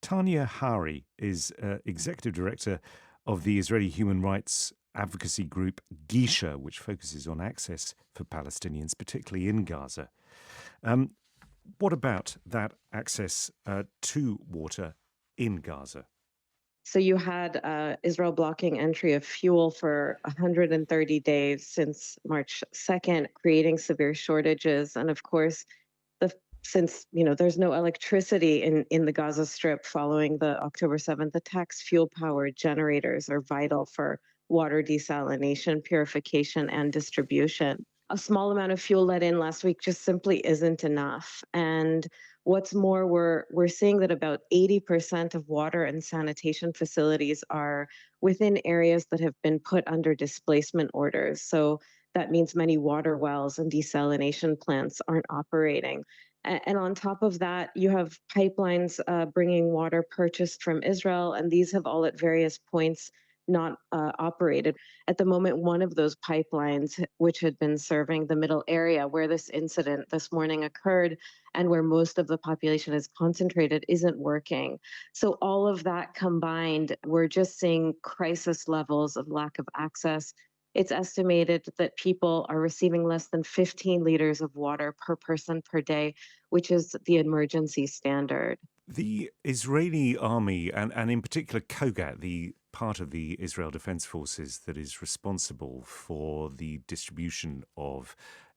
Tania Hary is executive director of the Israeli human rights advocacy group Gisha, which focuses on access for Palestinians, particularly in Gaza. Um, what about that access to water in Gaza? So you had Israel blocking entry of fuel for 130 days since March 2nd, creating severe shortages. And of course, the since there's no electricity in the Gaza Strip following the October 7th attacks, fuel powered generators are vital for water desalination, purification, and distribution. A small amount of fuel let in last week just simply isn't enough. And what's more, we're seeing that about 80% of water and sanitation facilities are within areas that have been put under displacement orders. So that means many water wells and desalination plants aren't operating. And on top of that, you have pipelines bringing water purchased from Israel, and these have all at various points not operated. At the moment, one of those pipelines, which had been serving the middle area where this incident this morning occurred and where most of the population is concentrated, isn't working. So, all of that combined, we're just seeing crisis levels of lack of access. It's estimated that people are receiving less than 15 liters of water per person per day, which is the emergency standard. The Israeli army, and in particular Kogat, the part of the Israel Defense Forces that is responsible for the distribution of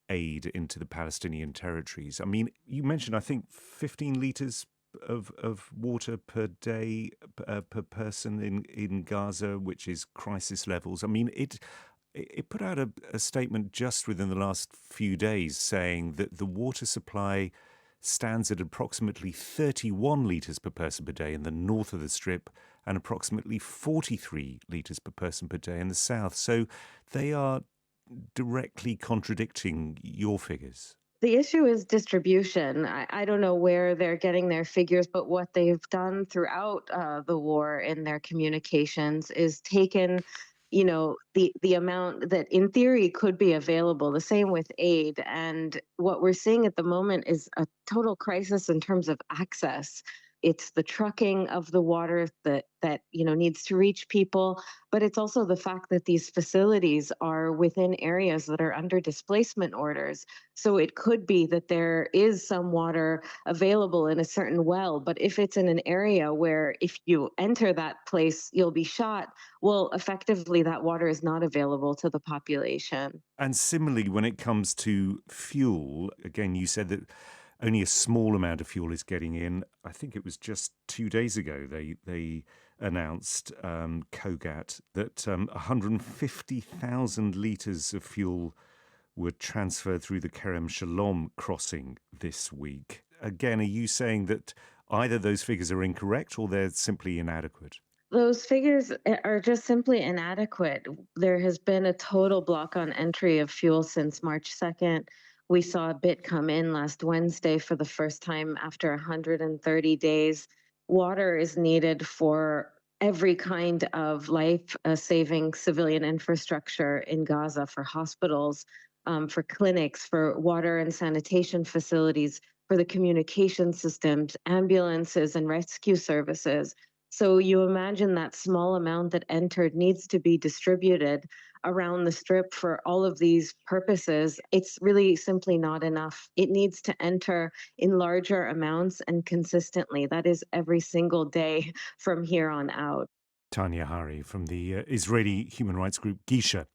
aid into the Palestinian territories. I mean, you mentioned, I think, 15 litres of water per day per person in Gaza, which is crisis levels. I mean, it put out a statement just within the last few days saying that the water supply stands at approximately 31 litres per person per day in the north of the Strip and approximately 43 litres per person per day in the south. So they are directly contradicting your figures. The issue is distribution. I don't know where they're getting their figures, but what they've done throughout the war in their communications is taken, the amount that in theory could be available. The same with aid, and what we're seeing at the moment is a total crisis in terms of access. It's the trucking of the water that needs to reach people, but it's also the fact that these facilities are within areas that are under displacement orders. So it could be that there is some water available in a certain well, but if it's in an area where if you enter that place, you'll be shot, well, effectively, that water is not available to the population. And similarly, when it comes to fuel, again, you said that only a small amount of fuel is getting in. I think it was just 2 days ago they announced, Kogat, that 150,000 litres of fuel were transferred through the Kerem Shalom crossing this week. Again, are you saying that either those figures are incorrect or they're simply inadequate? Those figures are just simply inadequate. There has been a total block on entry of fuel since March 2nd. We saw a bit come in last Wednesday for the first time after 130 days. Water is needed for every kind of life saving civilian infrastructure in Gaza, for hospitals, for clinics, for water and sanitation facilities, for the communication systems, ambulances, and rescue services. So you imagine that small amount that entered needs to be distributed around the strip for all of these purposes. It's really simply not enough. It needs to enter in larger amounts and consistently. That is every single day from here on out. Tania Hary from the Israeli human rights group Gisha.